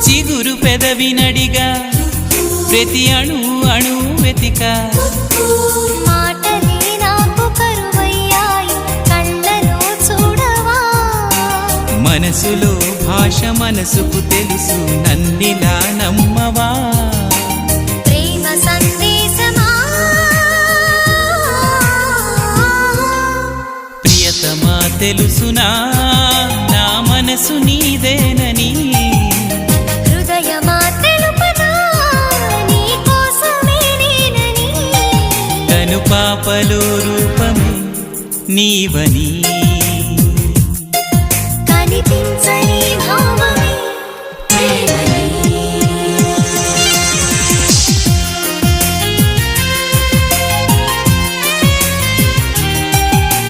చిగురు పెదవినడిగా ప్రతి అణు అణు వెతిక మాటలే నాకు కరువయ్యాయి కళ్ళలో చూడవా మనసులో భాష మనసుకు తెలుసు నన్నిలా నమ్మవా ప్రేమ సందేశమా ప్రియతమా తెలుసునా నా మనసు నీదేనని హృదయమా తెలుపనా నీ కోసమే నేనని కను పాపలో రూపమే నీవని కనిపించ